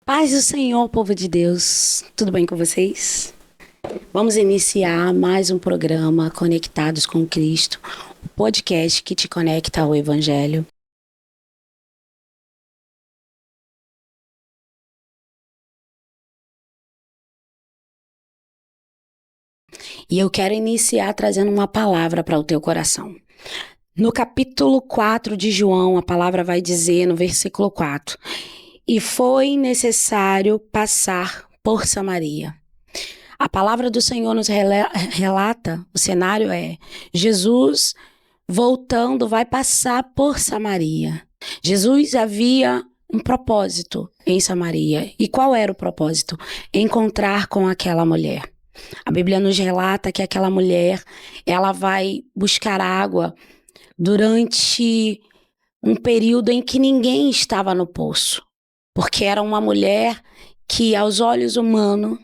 Paz do Senhor, povo de Deus, tudo bem com vocês? Vamos iniciar mais um programa Conectados com Cristo, o podcast que te conecta ao Evangelho. E eu quero iniciar trazendo uma palavra para o teu coração. No capítulo 4 de João, a palavra vai dizer no versículo 4: e foi necessário passar por Samaria. A palavra do Senhor nos relata, o cenário é Jesus voltando vai passar por Samaria. Jesus havia um propósito em Samaria. E qual era o propósito? Encontrar com aquela mulher. A Bíblia nos relata que aquela mulher, ela vai buscar água durante um período em que ninguém estava no poço. Porque era uma mulher que, aos olhos humanos,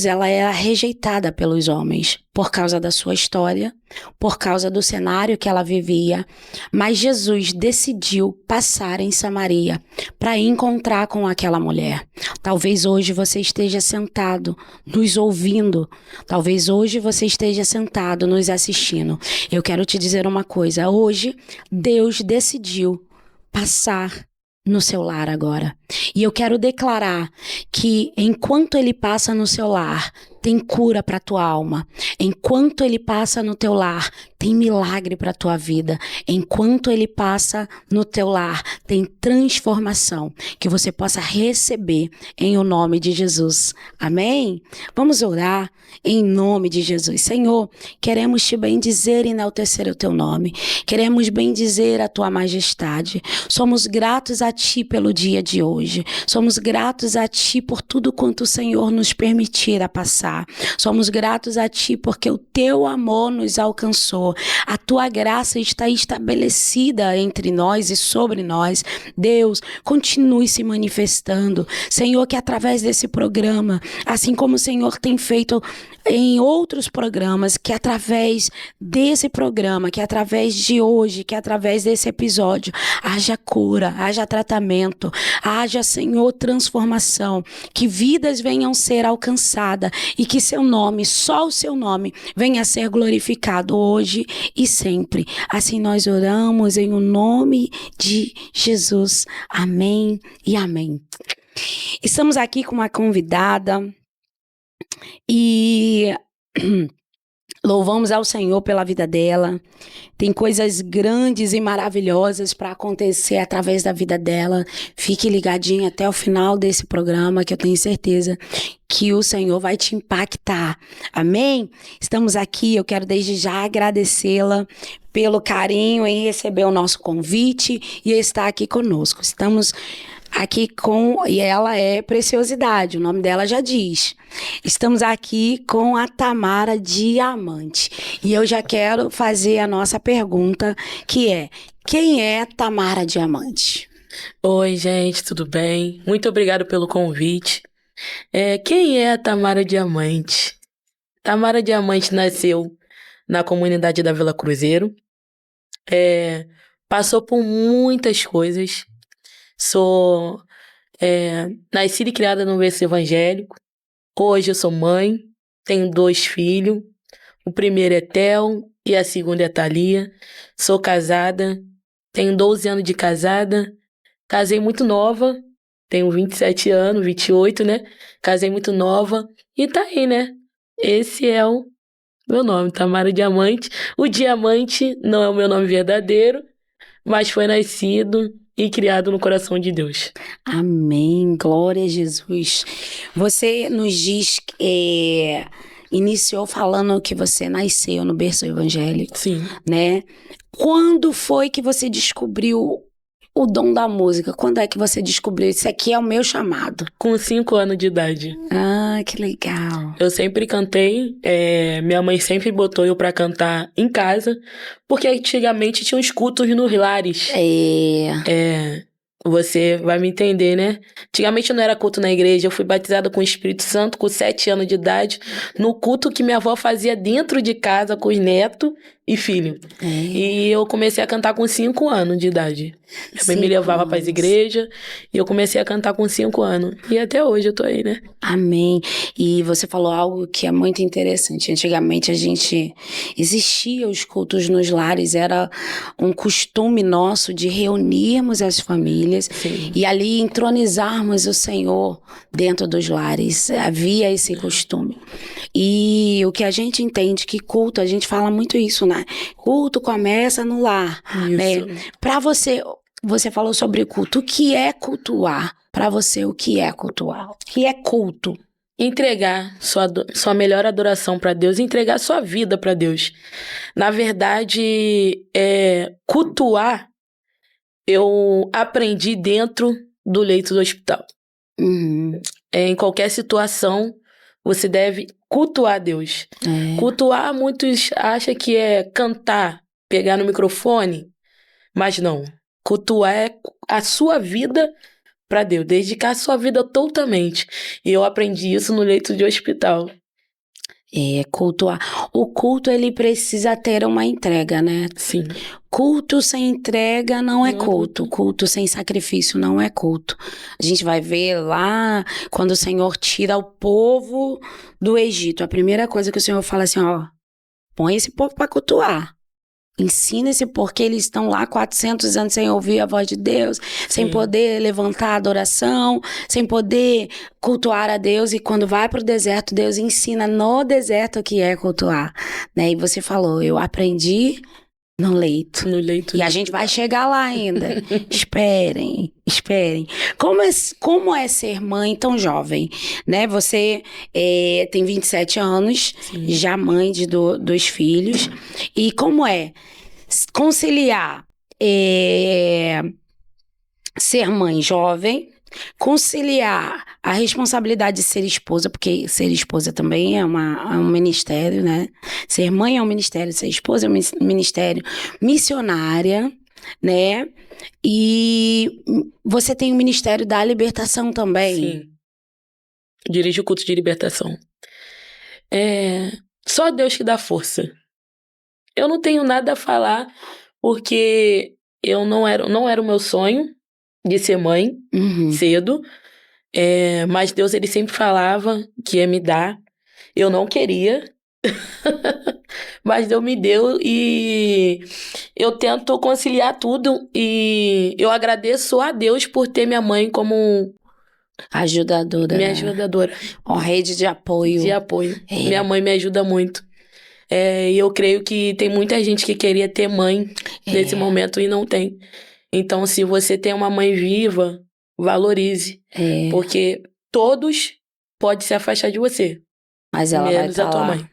ela era rejeitada pelos homens por causa da sua história, por causa do cenário que ela vivia. Mas Jesus decidiu passar em Samaria para encontrar com aquela mulher. Talvez hoje você esteja sentado nos ouvindo, talvez hoje você esteja sentado nos assistindo. Eu quero te dizer uma coisa: hoje Deus decidiu passar no seu lar agora. E eu quero declarar que enquanto Ele passa no seu lar, tem cura para tua alma. Enquanto Ele passa no teu lar, tem milagre para tua vida. Enquanto Ele passa no teu lar, tem transformação que você possa receber em o nome de Jesus. Amém? Vamos orar em nome de Jesus. Senhor, queremos te bendizer e enaltecer o teu nome. Queremos bendizer a tua majestade. Somos gratos a ti pelo dia de hoje. Somos gratos a ti por tudo quanto o Senhor nos permitir passar. Somos gratos a ti porque o teu amor nos alcançou. A tua graça está estabelecida entre nós e sobre nós. Deus, continue se manifestando. Senhor, que através desse programa, assim como o Senhor tem feito em outros programas, que através desse programa, que através de hoje, que através desse episódio, haja cura, haja tratamento, haja, Senhor, transformação, que vidas venham ser alcançadas e que seu nome, só o seu nome, venha a ser glorificado hoje e sempre. Assim nós oramos em o nome de Jesus. Amém e amém. Estamos aqui com uma convidada e louvamos ao Senhor pela vida dela. Tem coisas grandes e maravilhosas para acontecer através da vida dela. Fique ligadinho até o final desse programa, que eu tenho certeza que o Senhor vai te impactar. Amém? Estamos aqui, eu quero desde já agradecê-la pelo carinho em receber o nosso convite e estar aqui conosco. Estamos aqui e ela é Preciosidade, o nome dela já diz. Estamos aqui com a Tamara Diamante. E eu já quero fazer a nossa pergunta, que é: quem é Tamara Diamante? Oi, gente, tudo bem? Muito obrigado pelo convite. Quem é a Tamara Diamante? Tamara Diamante nasceu na comunidade da Vila Cruzeiro. Passou por muitas coisas. Sou nascida e criada no berço evangélico. Hoje eu sou mãe, tenho 2 filhos. O primeiro é Theo e a segunda é Thalia. Sou casada, tenho 12 anos de casada. Casei muito nova, tenho 27 anos, 28, né? Casei muito nova e tá aí, né? Esse é o meu nome, Tamara Diamante. O Diamante não é o meu nome verdadeiro, mas foi nascido e criado no coração de Deus. Amém, glória a Jesus. Você nos diz que iniciou falando que você nasceu no berço evangélico. Sim. Né? Quando foi que você descobriu o dom da música? Quando é que você descobriu isso aqui é o meu chamado? Com 5 anos de idade. Ah, que legal. Eu sempre cantei, minha mãe sempre botou eu pra cantar em casa, porque antigamente tinha uns cultos nos lares. Você vai me entender, né? Antigamente não era culto na igreja, eu fui batizada com o Espírito Santo com 7 anos de idade, no culto que minha avó fazia dentro de casa com os netos e filho. E eu comecei a cantar com 5 anos de idade. Minha mãe me levava para as igrejas e eu comecei a cantar com 5 anos. E até hoje eu tô aí, né? Amém. E você falou algo que é muito interessante. Antigamente existia os cultos nos lares, era um costume nosso de reunirmos as famílias. Sim. E ali entronizarmos o Senhor dentro dos lares. Havia esse costume. E o que a gente entende que culto, a gente fala muito isso, né? Culto começa no lar. Isso. Né? Para você falou sobre culto. O que é cultuar? Para você, o que é cultuar? O que é culto? Entregar sua melhor adoração para Deus, entregar sua vida para Deus. Na verdade, cultuar, eu aprendi dentro do leito do hospital. Uhum. Em qualquer situação, você deve cultuar Deus. Cultuar, muitos acham que é cantar, pegar no microfone, mas não. Cultuar é a sua vida para Deus, dedicar a sua vida totalmente. E eu aprendi isso no leito de hospital. Cultuar. O culto, ele precisa ter uma entrega, né? Sim. Culto sem entrega não é culto. Culto sem sacrifício não é culto. A gente vai ver lá, quando o Senhor tira o povo do Egito, a primeira coisa que o Senhor fala assim, ó, põe esse povo para cultuar. Ensina-se porque eles estão lá 400 anos sem ouvir a voz de Deus, sem poder levantar a adoração, sem poder cultuar a Deus. E quando vai para o deserto, Deus ensina no deserto o que é cultuar. Né? E você falou, eu aprendi no leito. No leito. E a gente vai chegar lá ainda. Esperem. Como é ser mãe tão jovem? Né? Você tem 27 anos, já mãe de 2 filhos. E como é conciliar ser mãe jovem, conciliar a responsabilidade de ser esposa, porque ser esposa também é um ministério, né? Ser mãe é um ministério, ser esposa é um ministério, missionária, né? E você tem o Ministério da Libertação também. Sim. Dirijo o culto de libertação. Só Deus que dá força. Eu não tenho nada a falar, porque não era o meu sonho de ser mãe cedo. Mas Deus, ele sempre falava que ia me dar. Eu não queria, mas Deus me deu e eu tento conciliar tudo e eu agradeço a Deus por ter minha mãe como Ajudadora, minha né? ajudadora Uma rede de apoio. de apoio. É. Minha mãe me ajuda muito. E eu creio que tem muita gente que queria ter mãe nesse momento e não tem. Então, se você tem uma mãe viva, valorize. Porque todos podem se afastar de você, Mas ela vai menos a estar tua lá. mãe.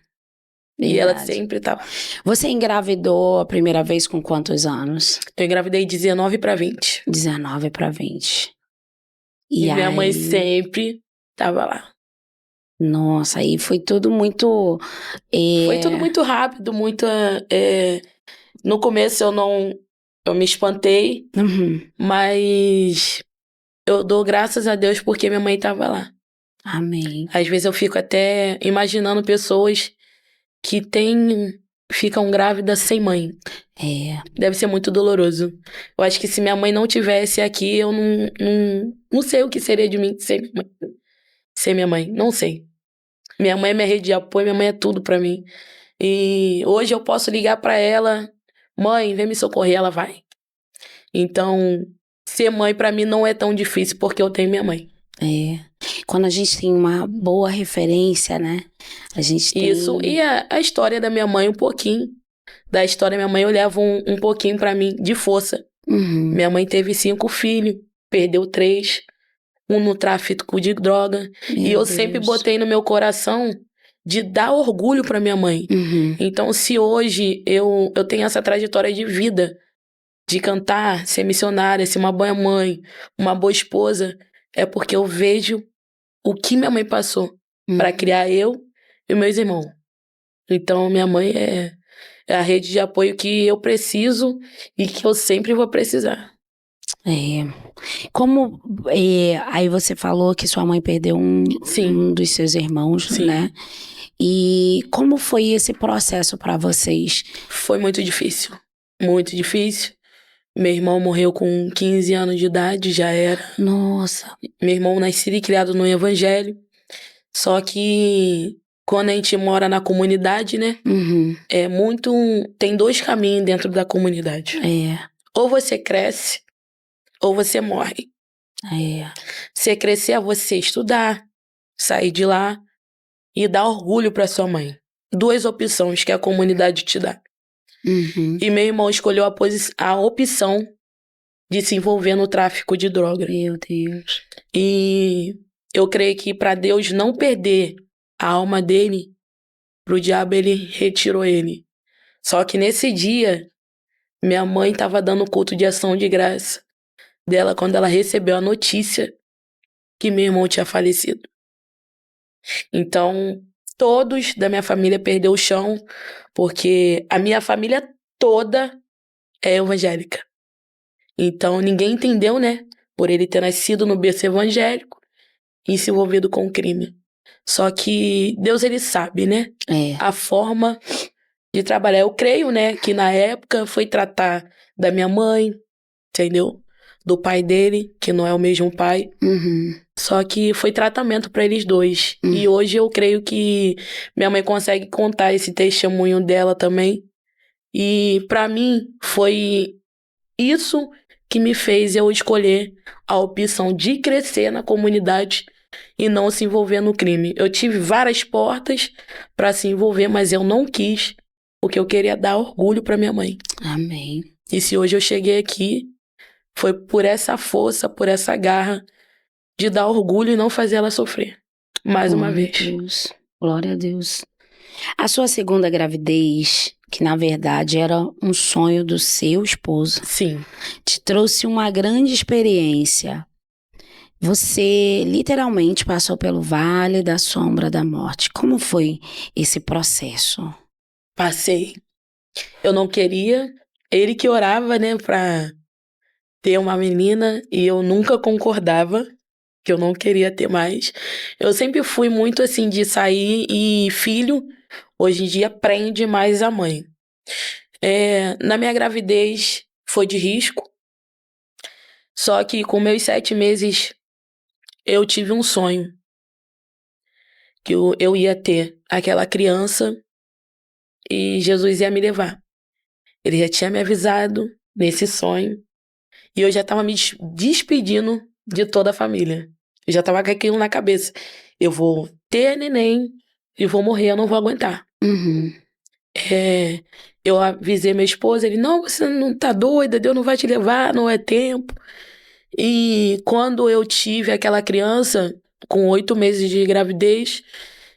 E ela Verdade. sempre tá lá. Você engravidou a primeira vez com quantos anos? Eu engravidei de 19 para 20. 19 para 20. E minha mãe aí... sempre tava lá. Nossa, aí foi tudo muito... Foi tudo muito rápido, muito... No começo eu me espantei, mas eu dou graças a Deus porque minha mãe tava lá. Amém. Às vezes eu fico até imaginando pessoas que ficam grávidas sem mãe. Deve ser muito doloroso. Eu acho que se minha mãe não tivesse aqui, eu não sei o que seria de mim ser minha mãe. Não sei. Minha mãe é minha rede de apoio, minha mãe é tudo pra mim. E hoje eu posso ligar pra ela, mãe, vem me socorrer, ela vai. Então, ser mãe pra mim não é tão difícil porque eu tenho minha mãe. Quando a gente tem uma boa referência, né? A gente tem... Isso. E a história da minha mãe, um pouquinho. Da história da minha mãe, eu levo um pouquinho pra mim, de força. Minha mãe teve 5 filhos, perdeu 3. Um no tráfico de droga. E eu sempre botei no meu coração de dar orgulho pra minha mãe. Então, se hoje eu tenho essa trajetória de vida, de cantar, ser missionária, ser uma boa mãe, uma boa esposa, é porque eu vejo o que minha mãe passou pra criar eu e meus irmãos. Então, minha mãe é a rede de apoio que eu preciso e que eu sempre vou precisar. Como aí você falou que sua mãe perdeu um dos seus irmãos, né? E como foi esse processo para vocês? Foi muito difícil. Muito difícil. Meu irmão morreu com 15 anos de idade, já era. Nossa. Meu irmão nascido e criado no evangelho. Só que quando a gente mora na comunidade, né? Tem 2 caminhos dentro da comunidade. Ou você cresce, ou você morre. Você crescer é você estudar, sair de lá e dar orgulho pra sua mãe. 2 opções que a comunidade te dá. E meu irmão escolheu a opção de se envolver no tráfico de droga. Meu Deus. E eu creio que para Deus não perder a alma dele, pro diabo ele retirou ele. Só que nesse dia, minha mãe estava dando culto de ação de graça dela quando ela recebeu a notícia que meu irmão tinha falecido. Então, todos da minha família perdeu o chão, porque a minha família toda é evangélica. Então, ninguém entendeu, né? Por ele ter nascido no berço evangélico e se envolvido com o crime. Só que Deus, ele sabe, né? A forma de trabalhar. Eu creio, né, que na época foi tratar da minha mãe, entendeu? Do pai dele, que não é o mesmo pai. Só que foi tratamento para eles 2. E hoje eu creio que minha mãe consegue contar esse testemunho dela também. E para mim foi isso que me fez eu escolher a opção de crescer na comunidade e não se envolver no crime. Eu tive várias portas para se envolver, mas eu não quis, porque eu queria dar orgulho para minha mãe. Amém. E se hoje eu cheguei aqui, foi por essa força, por essa garra de dar orgulho e não fazer ela sofrer. Mais uma vez. Deus. Glória a Deus. A sua segunda gravidez, que na verdade era um sonho do seu esposo, Sim. te trouxe uma grande experiência. Você literalmente passou pelo vale da sombra da morte. Como foi esse processo? Passei. Eu não queria. Ele que orava, né, pra ter uma menina e eu nunca concordava, que eu não queria ter mais. Eu sempre fui muito assim de sair e filho, hoje em dia, prende mais a mãe. Na minha gravidez foi de risco, só que com meus 7 meses eu tive um sonho que eu ia ter aquela criança e Jesus ia me levar. Ele já tinha me avisado nesse sonho e eu já estava me despedindo de toda a família. Eu já estava com aquilo na cabeça. Eu vou ter neném e vou morrer, eu não vou aguentar. Uhum. Eu avisei minha esposa, ele, não, você não tá doida, Deus não vai te levar, não é tempo. E quando eu tive aquela criança, com 8 meses de gravidez,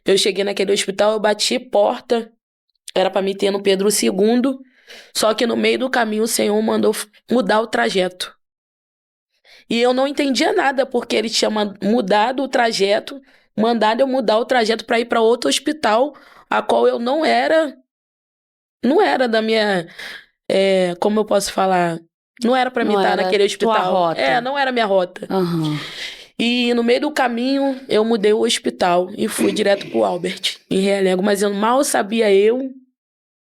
eu cheguei naquele hospital, eu bati porta, era pra me ter no Pedro II, só que no meio do caminho o Senhor mandou mudar o trajeto. E eu não entendia nada, porque ele tinha mudado o trajeto, mandado eu mudar o trajeto pra ir pra outro hospital, a qual eu não era da minha, como eu posso falar, não era pra mim Não estar era naquele tua hospital. rota. Não era minha rota. Uhum. E no meio do caminho, eu mudei o hospital e fui direto pro Albert, em Realengo. Mas eu mal sabia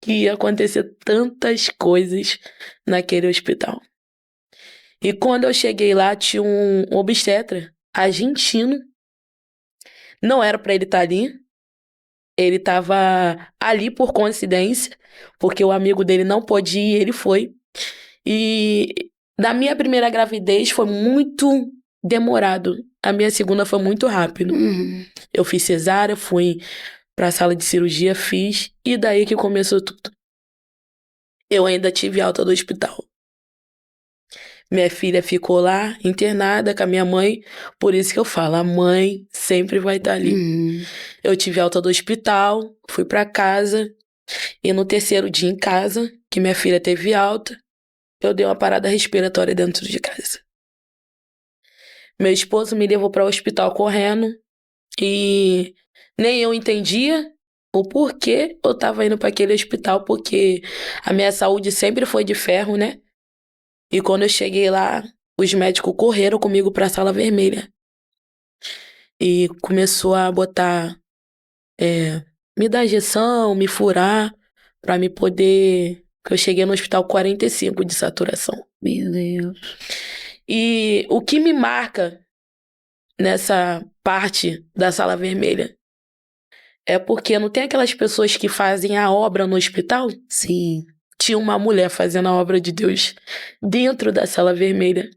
que ia acontecer tantas coisas naquele hospital. E quando eu cheguei lá, tinha um obstetra argentino. Não era pra ele estar ali. Ele estava ali por coincidência, porque o amigo dele não pôde ir, ele foi. E da minha primeira gravidez foi muito demorado. A minha segunda foi muito rápido. Uhum. Eu fiz cesárea, fui pra sala de cirurgia, fiz, e daí que começou tudo. Eu ainda tive alta do hospital. Minha filha ficou lá, internada com a minha mãe, por isso que eu falo, a mãe sempre vai estar ali. Uhum. Eu tive alta do hospital, fui pra casa, e no terceiro dia em casa, que minha filha teve alta, eu dei uma parada respiratória dentro de casa. Meu esposo me levou para o hospital correndo e nem eu entendia o porquê eu tava indo para aquele hospital, porque a minha saúde sempre foi de ferro, né? E quando eu cheguei lá, os médicos correram comigo para a sala vermelha e começou a botar, me dar injeção, me furar para me poder. Que eu cheguei no hospital 45 de saturação. Meu Deus. E o que me marca nessa parte da sala vermelha é porque não tem aquelas pessoas que fazem a obra no hospital? Sim. Tinha uma mulher fazendo a obra de Deus dentro da sala vermelha.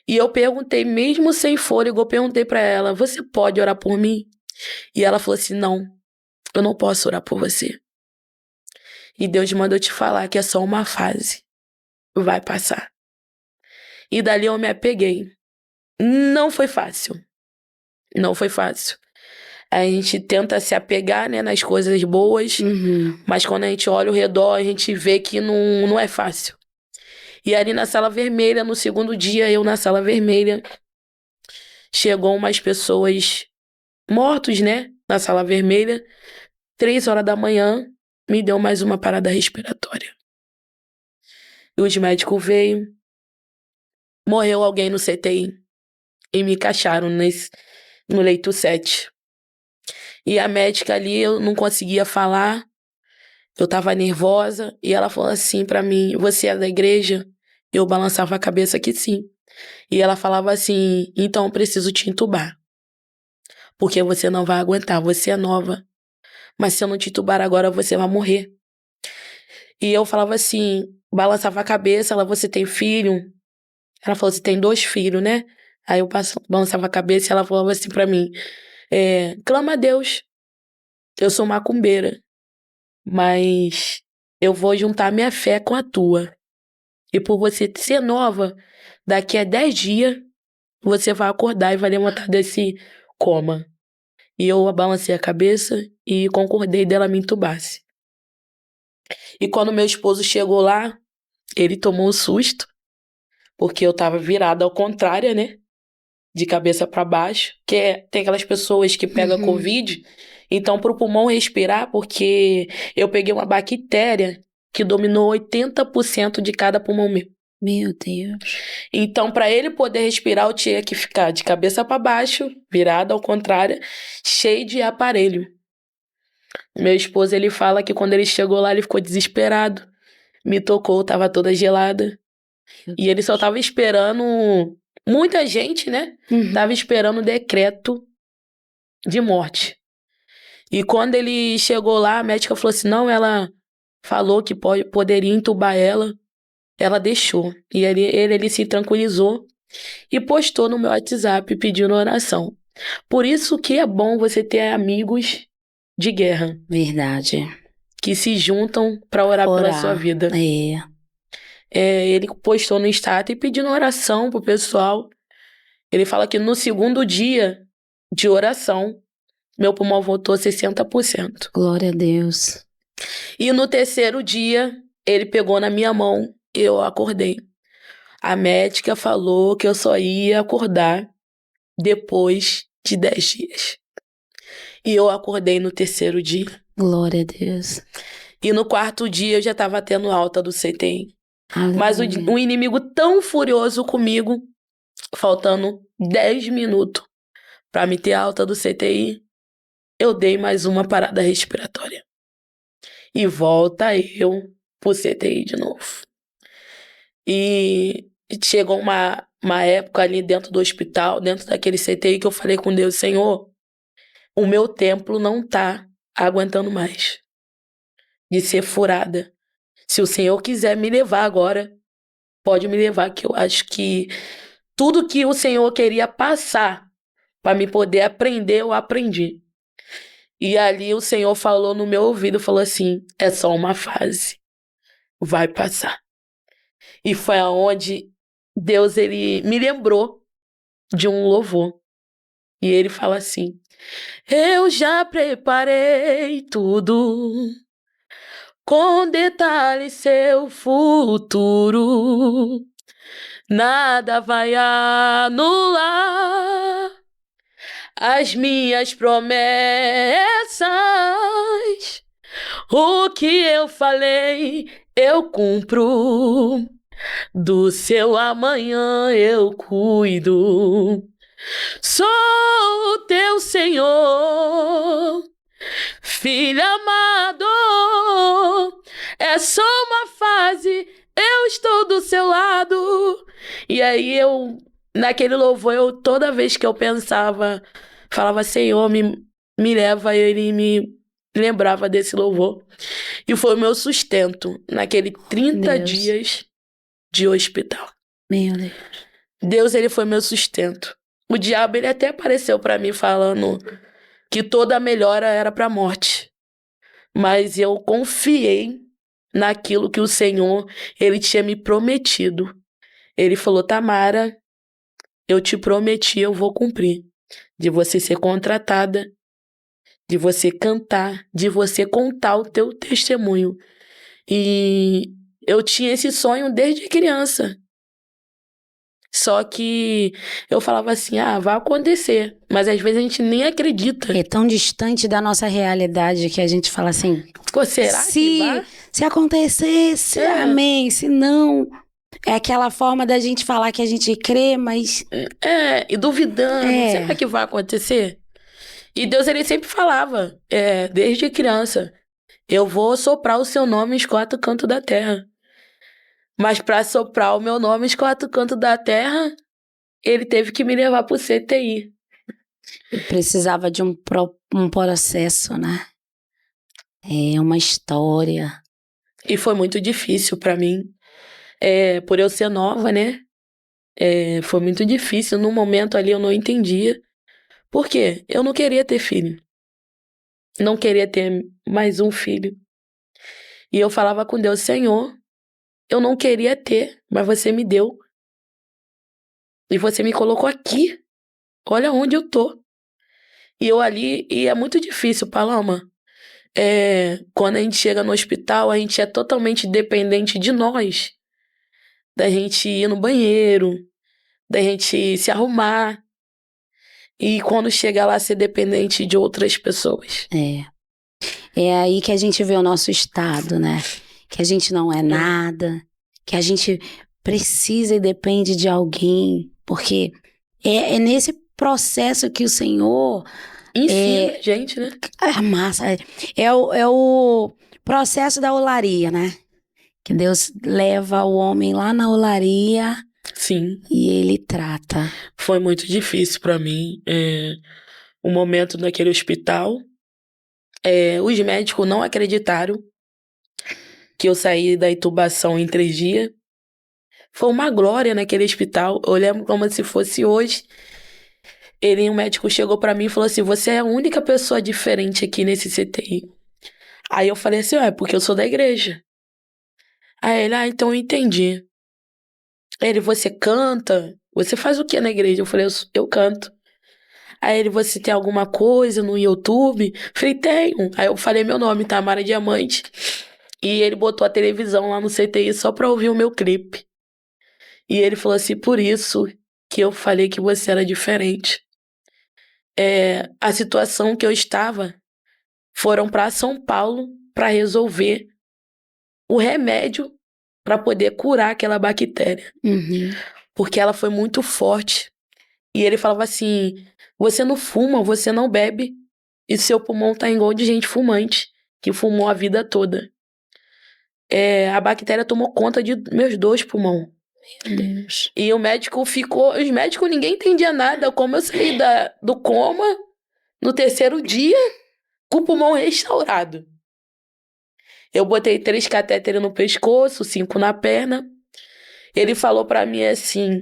E eu perguntei, mesmo sem fôlego, eu perguntei pra ela, você pode orar por mim? E ela falou assim, não, eu não posso orar por você. E Deus mandou te falar que é só uma fase. Vai passar. E dali eu me apeguei. Não foi fácil. Não foi fácil. A gente tenta se apegar, né, nas coisas boas, mas quando a gente olha ao redor, a gente vê que não é fácil. E ali na sala vermelha, no segundo dia, eu na sala vermelha, chegou umas pessoas mortos, né, na sala vermelha, 3 horas da manhã, me deu mais uma parada respiratória. E os médicos veio, morreu alguém no CTI e me encaixaram no leito 7. E a médica ali, eu não conseguia falar, eu tava nervosa, e ela falou assim pra mim, você é da igreja? Eu balançava a cabeça que sim. E ela falava assim, então eu preciso te entubar. Porque você não vai aguentar, você é nova. Mas se eu não te entubar agora, você vai morrer. E eu falava assim, balançava a cabeça, ela, você tem filho? Ela falou, você tem 2 filhos, né? Aí eu balançava a cabeça e ela falava assim pra mim, clama a Deus, eu sou macumbeira, mas eu vou juntar minha fé com a tua. E por você ser nova, daqui a 10 dias, você vai acordar e vai levantar desse coma. E eu balancei a cabeça e concordei dela me entubasse. E quando meu esposo chegou lá, ele tomou um susto, porque eu tava virada ao contrário, né? De cabeça para baixo, tem aquelas pessoas que pegam Covid, então pro pulmão respirar, porque eu peguei uma bactéria que dominou 80% de cada pulmão meu. Meu Deus. Então, para ele poder respirar, eu tinha que ficar de cabeça para baixo, virada ao contrário, cheio de aparelho. Meu esposo, ele fala que quando ele chegou lá, ele ficou desesperado. Me tocou, tava toda gelada. E ele só tava esperando... Muita gente, né? Tava esperando o decreto de morte. E quando ele chegou lá, a médica falou assim, não, ela falou que poderia entubar ela. Ela deixou. E ele se tranquilizou e postou no meu WhatsApp pedindo oração. Por isso que é bom você ter amigos de guerra. Verdade. Que se juntam para orar pela sua vida. Ele postou no status e pedindo oração pro pessoal. Ele fala que no segundo dia de oração, meu pulmão voltou 60%. Glória a Deus. E no terceiro dia, ele pegou na minha mão e eu acordei. A médica falou que eu só ia acordar depois de 10 dias. E eu acordei no terceiro dia. Glória a Deus. E no quarto dia eu já estava tendo alta do CTI. Aleluia. Mas o inimigo tão furioso comigo, faltando 10 minutos para me ter alta do CTI, eu dei mais uma parada respiratória. E volta eu pro CTI de novo. E chegou uma época ali dentro do hospital, dentro daquele CTI, que eu falei com Deus, Senhor, o meu templo não tá aguentando mais de ser furada. Se o Senhor quiser me levar agora, pode me levar, que eu acho que tudo que o Senhor queria passar para me poder aprender, eu aprendi. E ali o Senhor falou no meu ouvido, falou assim, é só uma fase, vai passar. E foi aonde Deus, ele me lembrou de um louvor. E ele fala assim, eu já preparei tudo, com detalhe seu futuro, nada vai anular as minhas promessas. O que eu falei, eu cumpro. Do seu amanhã eu cuido. Sou o teu Senhor, filho amado. É só uma fase, eu estou do seu lado. E aí naquele louvor, toda vez que eu pensava, falava, Senhor, me leva, ele me lembrava desse louvor. E foi o meu sustento naquele 30 dias de hospital. Meu Deus. Deus, ele foi meu sustento. O diabo, ele até apareceu pra mim falando que toda melhora era pra morte. Mas eu confiei naquilo que o Senhor, ele tinha me prometido. Ele falou, Tamara, eu te prometi, eu vou cumprir. De você ser contratada, de você cantar, de você contar o teu testemunho. E eu tinha esse sonho desde criança. Só que eu falava assim, vai acontecer. Mas às vezes a gente nem acredita. É tão distante da nossa realidade que a gente fala assim, será que vai? Se acontecesse, amém. Se não, é aquela forma da gente falar que a gente crê, mas... E duvidando, será que vai acontecer? E Deus, ele sempre falava, desde criança, eu vou soprar o seu nome nos 4 cantos da terra. Mas para soprar o meu nome nos 4 cantos da terra, ele teve que me levar pro CTI. Eu precisava de um processo, né? É uma história. E foi muito difícil para mim. Por eu ser nova, né? Foi muito difícil. No momento ali eu não entendia. Por quê? Eu não queria ter filho. Não queria ter mais um filho. E eu falava com Deus, Senhor, eu não queria ter, mas você me deu. E você me colocou aqui. Olha onde eu tô. E eu ali, e é muito difícil, Paloma. Quando a gente chega no hospital, a gente é totalmente dependente de nós. Da gente ir no banheiro, da gente se arrumar. E quando chega lá, ser dependente de outras pessoas. É aí que a gente vê o nosso estado, né? Que a gente não é nada, que a gente precisa e depende de alguém, porque é nesse processo que o Senhor ensina a gente, né? Massa. É o processo da olaria, né? Que Deus leva o homem lá na olaria. Sim. E ele trata. Foi muito difícil pra mim. O momento naquele hospital. Os médicos não acreditaram que eu saí da intubação em 3 dias. Foi uma glória naquele hospital. Eu lembro como se fosse hoje. O médico chegou pra mim e falou assim: você é a única pessoa diferente aqui nesse CTI. Aí eu falei assim: é porque eu sou da igreja. Aí ele: então eu entendi. Ele: você canta? Você faz o que na igreja? Eu falei: eu canto. Aí ele: você tem alguma coisa no YouTube? Eu falei: tenho. Aí eu falei meu nome, Tamara Diamante. E ele botou a televisão lá no CTI só pra ouvir o meu clipe. E ele falou assim: por isso que eu falei que você era diferente. A situação que eu estava, foram pra São Paulo pra resolver o remédio pra poder curar aquela bactéria. Uhum. Porque ela foi muito forte. E ele falava assim: você não fuma, você não bebe, e seu pulmão tá igual de gente fumante, que fumou a vida toda. A bactéria tomou conta de meus 2 pulmões. Meu Deus. E o médico ficou... Os médicos, ninguém entendia nada. Como eu saí do coma no 3º dia, com o pulmão restaurado. Eu botei 3 catéteres no pescoço, 5 na perna. Ele falou pra mim assim: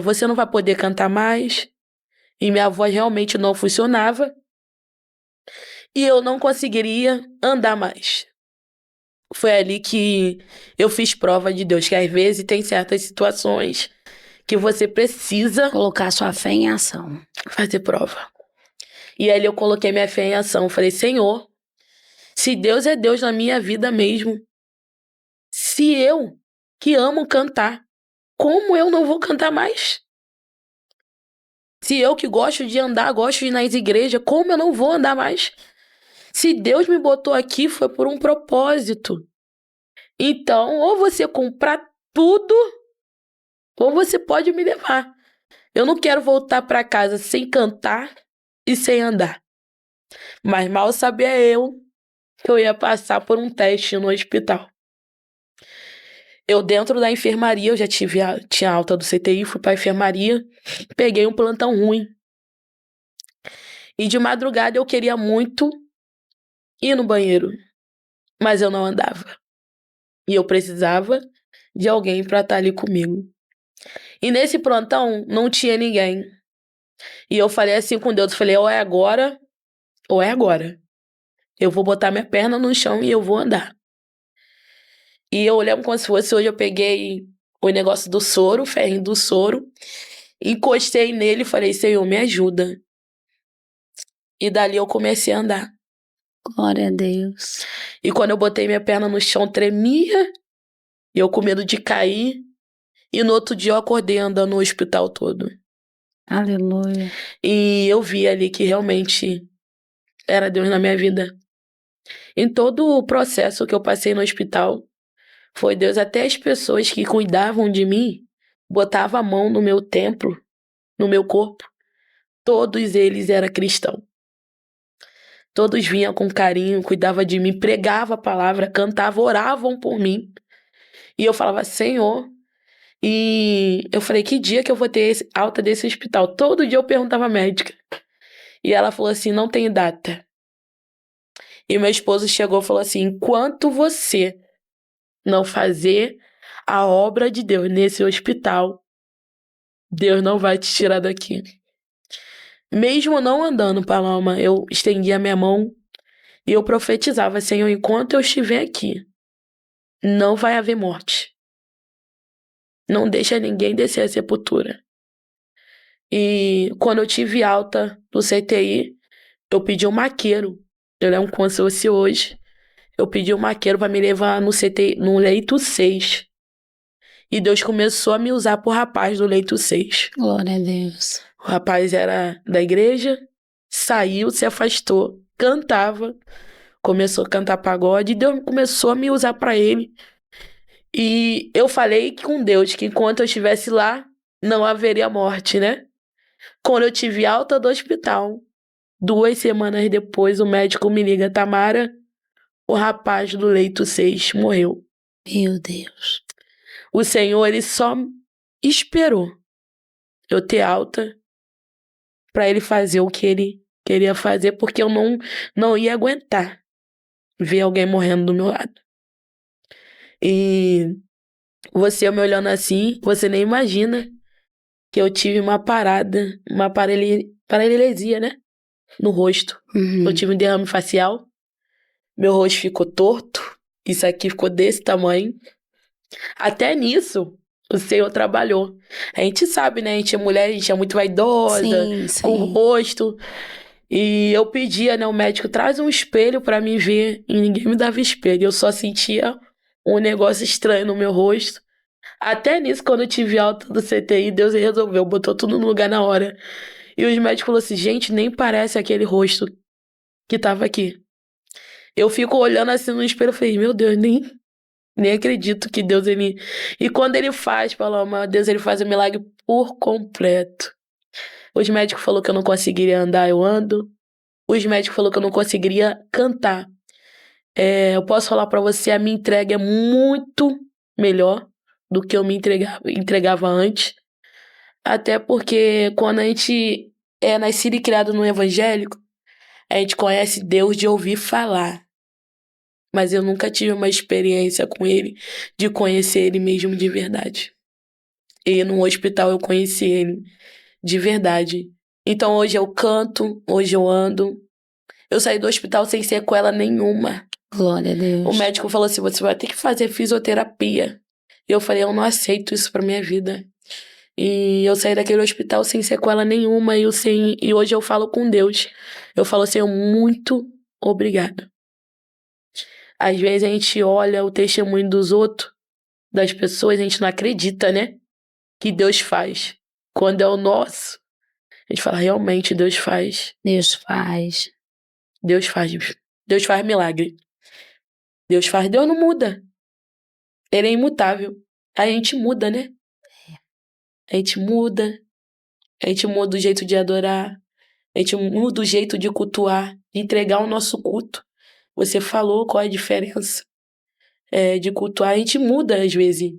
você não vai poder cantar mais. E minha voz realmente não funcionava. E eu não conseguiria andar mais. Foi ali que eu fiz prova de Deus, que às vezes tem certas situações que você precisa Colocar sua fé em ação. fazer prova. E ali eu coloquei minha fé em ação. Falei: Senhor, se Deus é Deus na minha vida mesmo, se eu, que amo cantar, como eu não vou cantar mais? Se eu que gosto de andar, gosto de ir nas igrejas, como eu não vou andar mais? Se Deus me botou aqui, foi por um propósito. Então, ou você comprar tudo, ou você pode me levar. Eu não quero voltar para casa sem cantar e sem andar. Mas mal sabia eu que eu ia passar por um teste no hospital. Eu dentro da enfermaria, eu já tinha alta do CTI, fui pra enfermaria, peguei um plantão ruim. E de madrugada eu queria muito ir no banheiro, mas eu não andava. E eu precisava de alguém pra estar ali comigo. E nesse plantão não tinha ninguém. E eu falei assim com Deus, eu falei: ou é agora, ou é agora. Eu vou botar minha perna no chão e eu vou andar. E eu lembro como se fosse hoje, eu peguei o negócio do soro, o ferrinho do soro, encostei nele e falei: Senhor, me ajuda. E dali eu comecei a andar. Glória a Deus. E quando eu botei minha perna no chão, tremia, e eu com medo de cair. E no outro dia eu acordei andando no hospital todo. Aleluia. E eu vi ali que realmente era Deus na minha vida. Em todo o processo que eu passei no hospital, foi Deus. Até as pessoas que cuidavam de mim, botavam a mão no meu templo, no meu corpo. Todos eles eram cristãos. Todos vinham com carinho, cuidavam de mim, pregavam a palavra, cantavam, oravam por mim. E eu falava: Senhor. E eu falei: que dia que eu vou ter alta desse hospital? Todo dia eu perguntava à médica. E ela falou assim: não tem data. E meu esposo chegou e falou assim: enquanto você não fazer a obra de Deus nesse hospital, Deus não vai te tirar daqui. Mesmo não andando, Paloma, eu estendia a minha mão e eu profetizava: Senhor, enquanto eu estiver aqui, não vai haver morte. Não deixa ninguém descer a sepultura. E quando eu tive alta do CTI, eu pedi um maqueiro. Eu lembro como se fosse hoje. Eu pedi um maqueiro para me levar no CTI, no leito 6. E Deus começou a me usar pro rapaz do leito 6. Glória a Deus. O rapaz era da igreja, saiu, se afastou, cantava, começou a cantar pagode, e Deus começou a me usar para ele. E eu falei com Deus que enquanto eu estivesse lá, não haveria morte, né? Quando eu tive alta do hospital, 2 semanas depois, o médico me liga: Tamara, o rapaz do leito 6 morreu. Meu Deus. O Senhor, ele só esperou eu ter alta para ele fazer o que ele Queria fazer porque eu não ia aguentar ver alguém morrendo do meu lado. E você me olhando assim, você nem imagina que eu tive uma paralisia, né? No rosto. Eu tive um derrame facial. Meu rosto ficou torto. Isso aqui ficou desse tamanho. Até nisso, o Senhor trabalhou. A gente sabe, né? A gente é mulher, a gente é muito vaidosa, com o rosto. E eu pedia, né? O médico, traz um espelho pra me ver. E ninguém me dava espelho. Eu só sentia um negócio estranho no meu rosto. Até nisso, quando eu tive alta do CTI, Deus resolveu, botou tudo no lugar na hora. E os médicos falaram assim, gente, nem parece aquele rosto que tava aqui. Eu fico olhando assim no espelho e falei, meu Deus, nem acredito que Deus, ele... E quando ele faz, Paloma, Deus, ele faz o milagre por completo. Os médicos falaram que eu não conseguiria andar, eu ando. Os médicos falaram que eu não conseguiria cantar. Eu posso falar pra você, a minha entrega é muito melhor do que eu me entregava antes. Até porque quando a gente é nascido e criado no evangélico, a gente conhece Deus de ouvir falar. Mas eu nunca tive uma experiência com ele, de conhecer ele mesmo de verdade. E no hospital eu conheci ele de verdade. Então hoje eu canto, hoje eu ando. Eu saí do hospital sem sequela nenhuma. Glória a Deus. O médico falou assim, você vai ter que fazer fisioterapia. E eu falei, eu não aceito isso pra minha vida. E eu saí daquele hospital sem sequela nenhuma e hoje eu falo com Deus. Eu falo, Senhor, muito obrigado. Às vezes a gente olha o testemunho dos outros, das pessoas, a gente não acredita, né? Que Deus faz. Quando é o nosso, a gente fala, realmente, Deus faz. Deus faz. Deus faz. Deus faz milagre. Deus faz. Deus não muda. Ele é imutável. A gente muda, né? A gente muda. A gente muda o jeito de adorar. A gente muda o jeito de cultuar, de entregar o nosso culto. Você falou qual é a diferença de cultuar. A gente muda às vezes.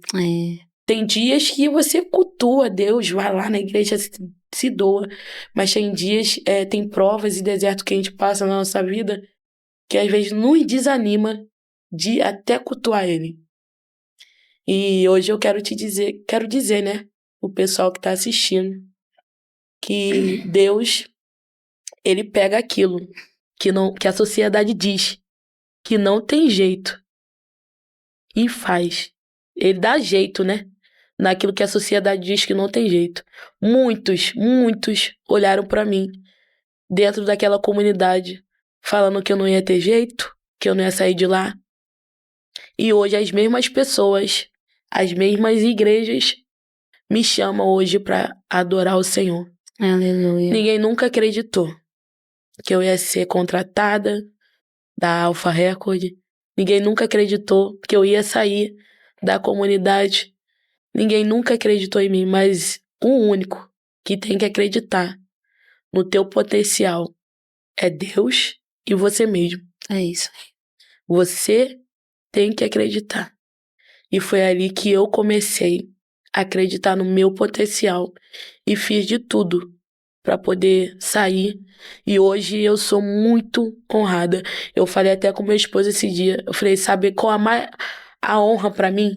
Tem dias que você cultua Deus, vai lá na igreja, se doa. Mas tem dias, tem provas e deserto que a gente passa na nossa vida que às vezes nos desanima de até cultuar Ele. E hoje eu quero dizer, né, o pessoal que tá assistindo, que Deus, Ele pega aquilo que a sociedade diz que não tem jeito e faz. Ele dá jeito, né? Naquilo que a sociedade diz que não tem jeito. Muitos olharam pra mim dentro daquela comunidade, falando que eu não ia ter jeito, que eu não ia sair de lá. E hoje as mesmas pessoas, as mesmas igrejas me chamam hoje pra adorar o Senhor. Aleluia. Ninguém nunca acreditou que eu ia ser contratada da Alpha Record. Ninguém nunca acreditou que eu ia sair da comunidade. Ninguém nunca acreditou em mim, mas o único que tem que acreditar no teu potencial é Deus e você mesmo. É isso. Você tem que acreditar. E foi ali que eu comecei a acreditar no meu potencial e fiz de tudo para poder sair. E hoje eu sou muito honrada. Eu falei até com meu esposo esse dia. Eu falei, sabe qual a honra para mim?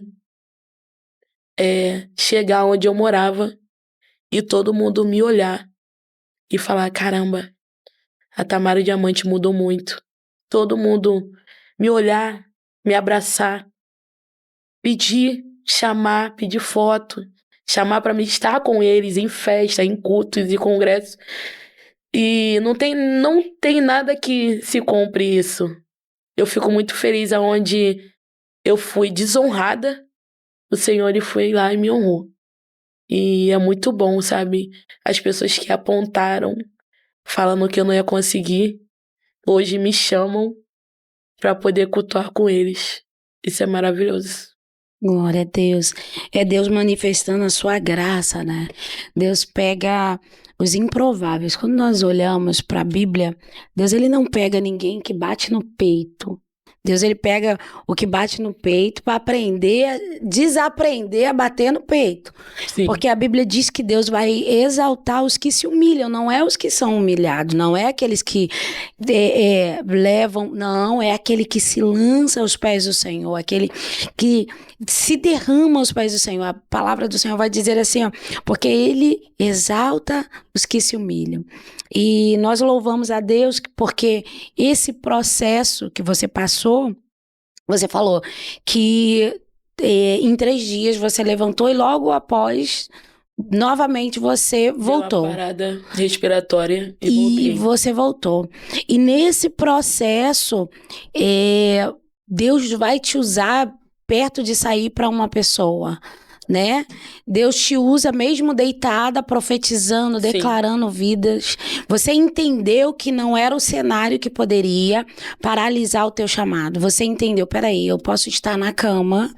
É chegar onde eu morava e todo mundo me olhar e falar, caramba, a Tamara Diamante mudou muito. Todo mundo me olhar, me abraçar, pedir foto, chamar para me estar com eles em festa, em cultos e congressos. E não tem nada que se compre isso. Eu fico muito feliz aonde eu fui desonrada, o Senhor ele foi lá e me honrou. E é muito bom, sabe? As pessoas que apontaram, falando que eu não ia conseguir, hoje me chamam para poder cultuar com eles. Isso é maravilhoso. Glória a Deus. É Deus manifestando a sua graça, né? Deus pega os improváveis. Quando nós olhamos para a Bíblia, Deus ele não pega ninguém que bate no peito. Deus, ele pega o que bate no peito para aprender, desaprender a bater no peito. Sim. Porque a Bíblia diz que Deus vai exaltar os que se humilham, não é os que são humilhados, não é aqueles que levam, não, é aquele que se lança aos pés do Senhor, aquele que se derrama aos pés do Senhor. A palavra do Senhor vai dizer assim, ó, porque ele exalta os que se humilham. E nós louvamos a Deus porque esse processo que você passou, você falou que em 3 dias você levantou e logo após, novamente você voltou. Deu uma parada respiratória e E voltei. você voltou. E nesse processo, Deus vai te usar perto de sair para uma pessoa, né? Deus te usa mesmo deitada, profetizando, Sim. declarando vidas. Você entendeu que não era o cenário que poderia paralisar o teu chamado. Você entendeu, peraí, eu posso estar na cama,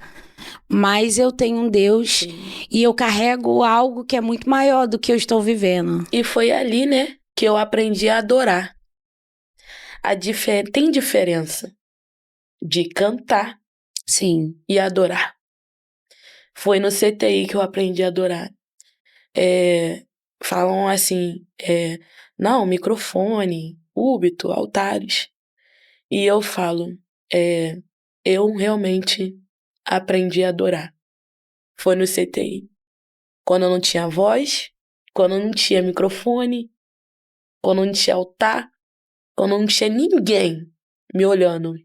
mas eu tenho um Deus. Sim. E eu carrego algo que é muito maior do que eu estou vivendo. E foi ali, né, que eu aprendi a adorar. Tem diferença de cantar Sim. e adorar. Foi no CTI que eu aprendi a adorar. Falam assim, não, microfone, púlpito, altares. E eu falo, eu realmente aprendi a adorar. Foi no CTI. Quando eu não tinha voz, quando eu não tinha microfone, quando eu não tinha altar, quando eu não tinha ninguém me olhando.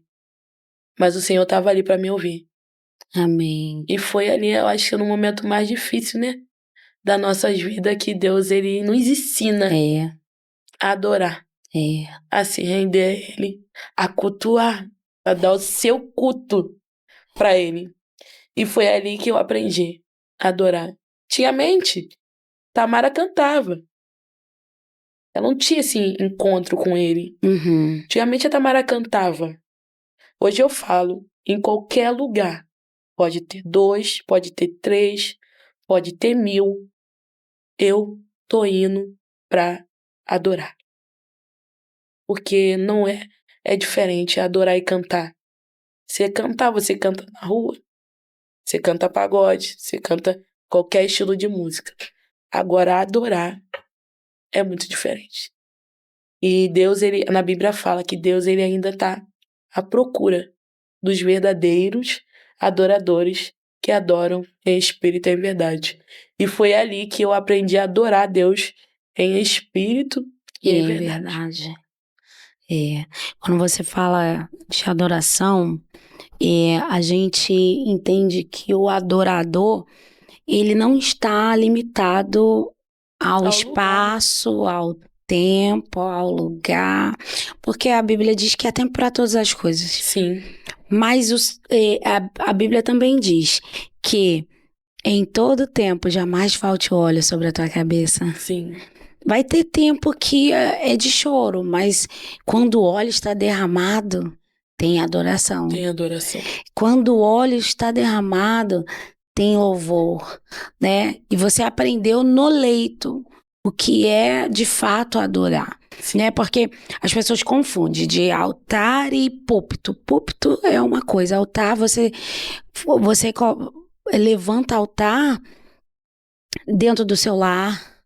Mas o Senhor estava ali para me ouvir. Amém. E foi ali, eu acho que no momento mais difícil, né? Das nossas vidas, que Deus, ele nos ensina a adorar. A se render a Ele, a cultuar, a dar o seu culto para Ele. E foi ali que eu aprendi a adorar. Antigamente, Tamara cantava. Ela não tinha esse encontro com Ele. Uhum. Antigamente a Tamara cantava. Hoje eu falo, em qualquer lugar. Pode ter 2, pode ter 3, pode ter 1000. Eu tô indo pra adorar. Porque não é diferente adorar e cantar. Você canta na rua, você canta pagode, você canta qualquer estilo de música. Agora, adorar é muito diferente. E Deus, na Bíblia fala que Deus, ele ainda tá à procura dos verdadeiros adoradores que adoram em espírito e em verdade. E foi ali que eu aprendi a adorar a Deus em espírito e em verdade. Quando você fala de adoração, a gente entende que o adorador, ele não está limitado ao espaço, ao tempo, ao lugar, porque a Bíblia diz que há tempo para todas as coisas. Sim. Mas a Bíblia também diz que em todo tempo jamais falte óleo sobre a tua cabeça. Sim. Vai ter tempo que é de choro, mas quando o óleo está derramado, tem adoração. Tem adoração. Quando o óleo está derramado, tem louvor, né? E você aprendeu no leito o que é de fato adorar, né? Porque as pessoas confundem de altar e púlpito. Púlpito é uma coisa, altar você levanta altar dentro do seu lar,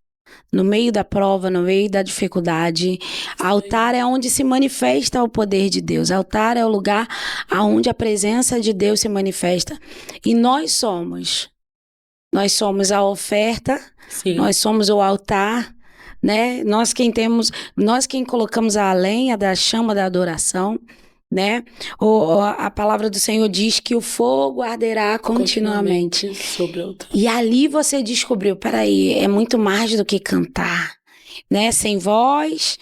no meio da prova, no meio da dificuldade. Altar é onde se manifesta o poder de Deus. Altar é o lugar onde a presença de Deus se manifesta. E nós somos a oferta. Sim. Nós somos o altar, né? Nós quem colocamos a lenha da chama da adoração, né? A palavra do Senhor diz que o fogo arderá continuamente sobre o altar. E ali você descobriu, peraí, é muito mais do que cantar, né? Sem voz,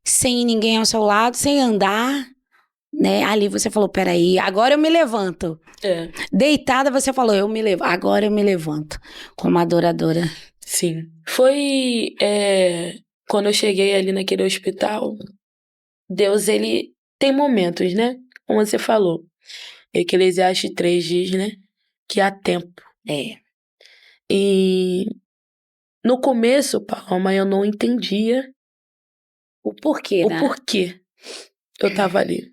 sem ninguém ao seu lado, sem andar, né? Ali você falou, peraí, agora eu me levanto. Deitada você falou, agora eu me levanto como adoradora. Sim. Foi quando eu cheguei ali naquele hospital, Deus, ele tem momentos, né? Como você falou. Eclesiastes 3 diz, né? Que há tempo. E no começo, Paloma, eu não entendia o porquê, né? O porquê eu tava ali.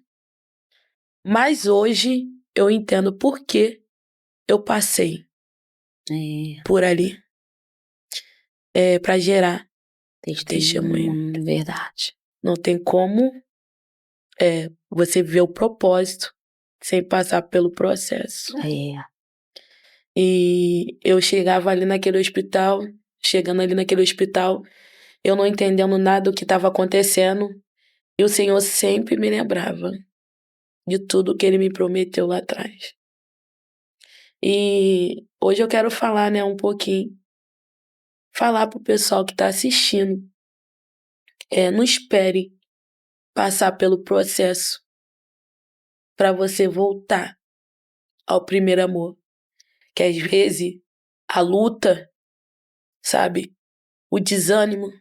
Mas hoje eu entendo por que eu passei por ali. Pra gerar testemunho. Verdade. Não tem como você ver o propósito sem passar pelo processo. E eu chegava ali naquele hospital, chegando ali naquele hospital, eu não entendendo nada do que estava acontecendo, e o Senhor sempre me lembrava de tudo que Ele me prometeu lá atrás. E hoje eu quero falar, né, um pouquinho, falar pro pessoal que está assistindo, não espere passar pelo processo para você voltar ao primeiro amor. Que às vezes a luta, sabe, o desânimo,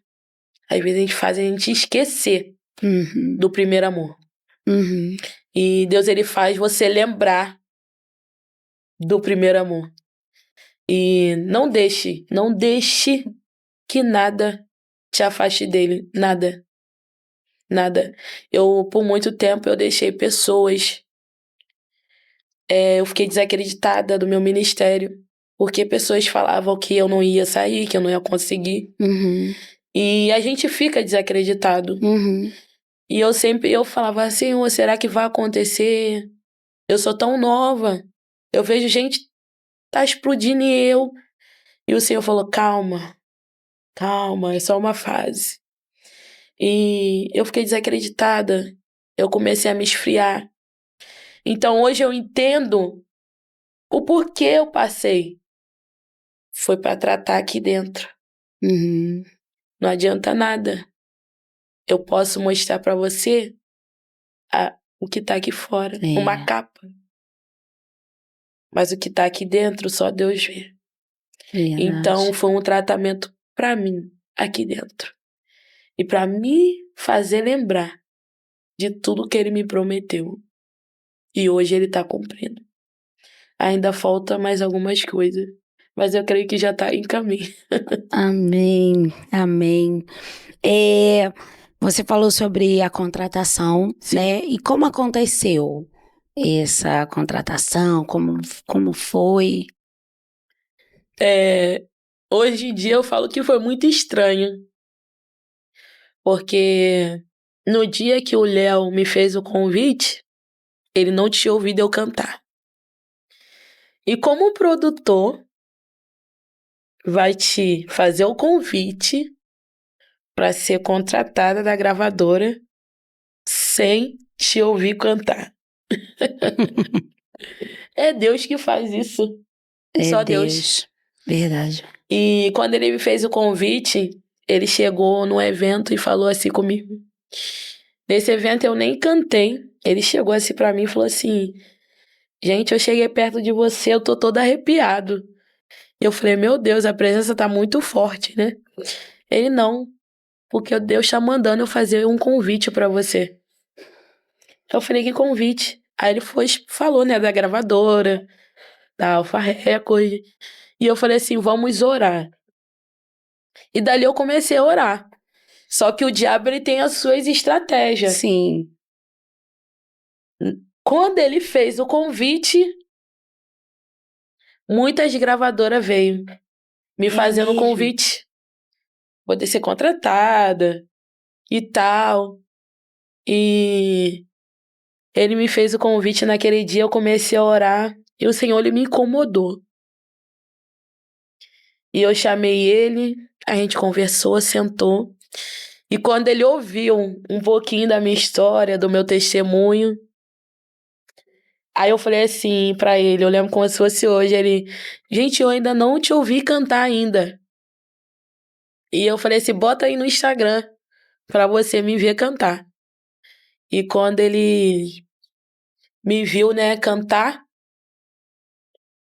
às vezes a gente faz a gente esquecer do primeiro amor. E Deus, Ele faz você lembrar do primeiro amor. E não deixe que nada te afaste dele. Nada. Por muito tempo, eu deixei pessoas. Eu fiquei desacreditada do meu ministério. Porque pessoas falavam que eu não ia sair, que eu não ia conseguir. E a gente fica desacreditado. E eu falava assim, Senhor, será que vai acontecer? Eu sou tão nova. Eu vejo gente tá explodindo e eu. E o Senhor falou, calma, é só uma fase. E eu fiquei desacreditada. Eu comecei a me esfriar. Então hoje eu entendo o porquê eu passei. Foi para tratar aqui dentro. Não adianta nada. Eu posso mostrar para você o que tá aqui fora. Uma capa. Mas o que tá aqui dentro, só Deus vê. Então foi um tratamento para mim, aqui dentro. E para me fazer lembrar de tudo que Ele me prometeu. E hoje Ele tá cumprindo. Ainda falta mais algumas coisas. Mas eu creio que já tá em caminho. Amém. Você falou sobre a contratação, Sim. né? E como aconteceu essa contratação? Como foi? Hoje em dia eu falo que foi muito estranho. Porque no dia que o Léo me fez o convite, ele não tinha ouvido eu cantar. E como o produtor vai te fazer o convite para ser contratada da gravadora sem te ouvir cantar? É Deus que faz isso. Só Deus. Verdade. E quando ele me fez o convite, ele chegou no evento e falou assim comigo. Nesse evento eu nem cantei. Ele chegou assim pra mim e falou assim, gente, eu cheguei perto de você, eu tô todo arrepiado. Eu falei, meu Deus, a presença tá muito forte, né? Ele, não, porque Deus tá mandando eu fazer um convite pra você. Eu falei, que convite? Aí ele falou, né, da gravadora, da Alpha Record. E eu falei assim, vamos orar. E dali eu comecei a orar. Só que o diabo, ele tem as suas estratégias. Sim. Quando ele fez o convite, muitas gravadoras veio me fazendo o convite. Poder ser contratada e tal. E ele me fez o convite naquele dia, eu comecei a orar. E o Senhor, ele me incomodou. E eu chamei ele, a gente conversou, sentou. E quando ele ouviu um pouquinho da minha história, do meu testemunho, aí eu falei assim pra ele, eu lembro como se fosse hoje, ele, gente, eu ainda não te ouvi cantar ainda. E eu falei assim, bota aí no Instagram pra você me ver cantar. E quando ele me viu, né, cantar,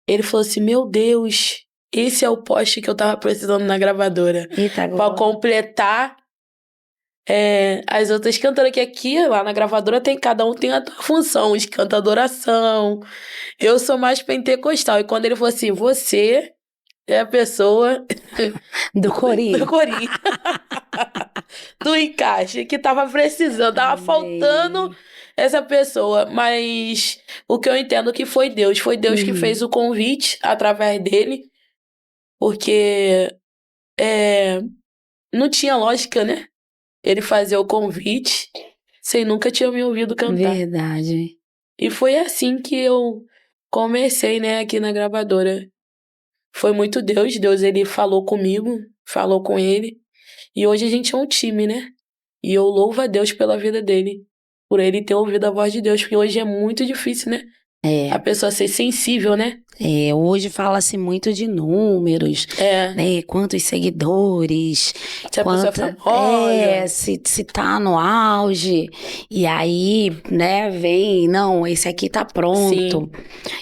ele falou assim, meu Deus, esse é o poste que eu tava precisando na gravadora. Eita, pra completar as outras cantoras, que aqui, lá na gravadora, cada um tem a sua função. Os canta adoração. Eu sou mais pentecostal. E quando ele falou assim, você é a pessoa do corinho. Do encaixe, que tava precisando, tava faltando essa pessoa, mas o que eu entendo que foi Deus que fez o convite através dele, porque não tinha lógica, né? Ele fazer o convite sem nunca tinha me ouvido cantar. Verdade. E foi assim que eu comecei, né, aqui na gravadora. Foi muito Deus, ele falou comigo, falou com ele, e hoje a gente é um time, né? E eu louvo a Deus pela vida dele, por ele ter ouvido a voz de Deus, porque hoje é muito difícil, né? A pessoa ser sensível, né? Hoje fala-se muito de números, né? Quantos seguidores, Se a pessoa é famosa. se tá no auge. E aí, né, vem, não, esse aqui tá pronto. Sim.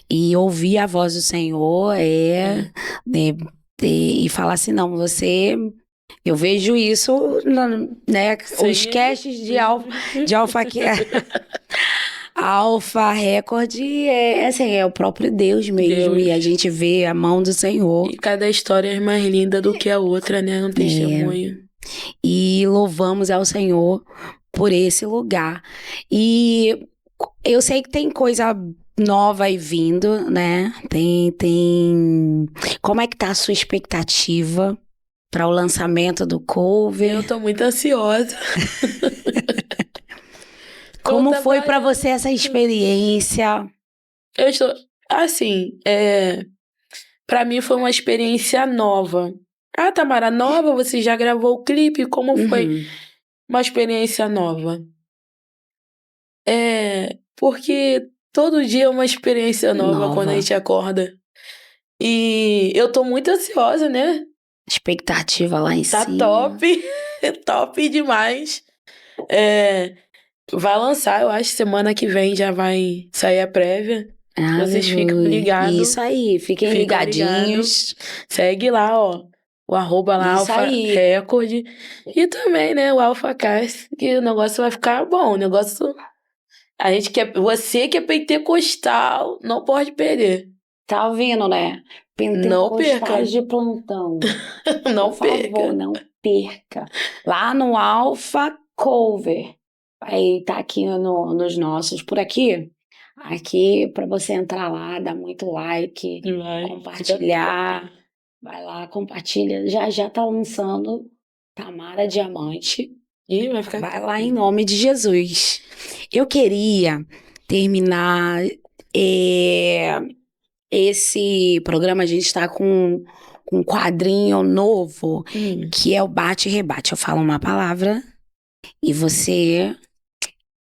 E ouvir a voz do Senhor e falar assim, não, você... Eu vejo isso, né? Sim. Os casts de Alpha Alpha Record é o próprio Deus mesmo. E a gente vê a mão do Senhor. E cada história é mais linda do que a outra, né? Um testemunho. E louvamos ao Senhor por esse lugar. E eu sei que tem coisa nova aí vindo, né? Tem... Como é que tá a sua expectativa para o lançamento do cover? Eu tô muito ansiosa. Como foi para você essa experiência? Eu estou... Assim, para mim foi uma experiência nova. Ah, Tamara, nova? Você já gravou o clipe? Como foi uma experiência nova? Porque todo dia é uma experiência nova quando a gente acorda. E eu tô muito ansiosa, né? Expectativa lá em cima. Tá top. Top demais. Vai lançar, eu acho, semana que vem já vai sair a prévia. Vocês ficam ligados. Isso aí, fiquem ligadinhos. Segue lá, ó. O arroba lá, Isso Alpha aí. Record. E também, né, o AlphaCast, que o negócio vai ficar bom. O negócio... Você que é pentecostal, não pode perder. Tá ouvindo, né? Não perca. De plantão. Não Por favor, não perca. Lá no Alpha Cover. Vai estar aqui nos nossos. Por aqui. Aqui, para você entrar lá, dar muito like, compartilhar. Vai lá, compartilha. Já tá lançando Tamara Diamante. E vai lá em nome de Jesus. Eu queria terminar esse programa. A gente está com um quadrinho novo, que é o bate e rebate. Eu falo uma palavra e você...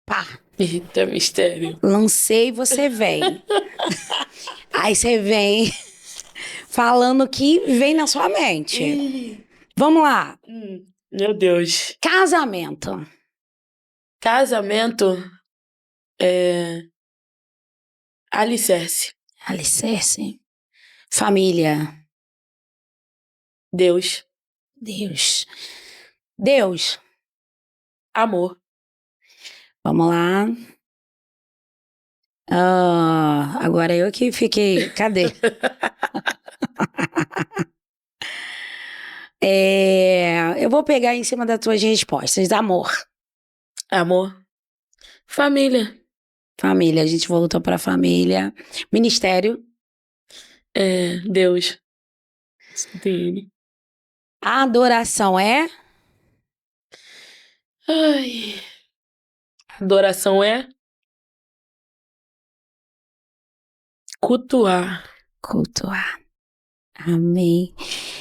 Pá! Eita, mistério. Lancei e você vem. Aí você vem falando o que vem na sua mente. Vamos lá. Meu Deus. Casamento. Casamento alicerce. Alicerce. Família. Deus. Amor. Vamos lá. Agora eu que fiquei... Cadê? Eu vou pegar em cima das tuas respostas. Amor. Família. A gente voltou para família. Ministério. Deus. Tem ele. Adoração é? Ai. Adoração é? Cultuar. Amém.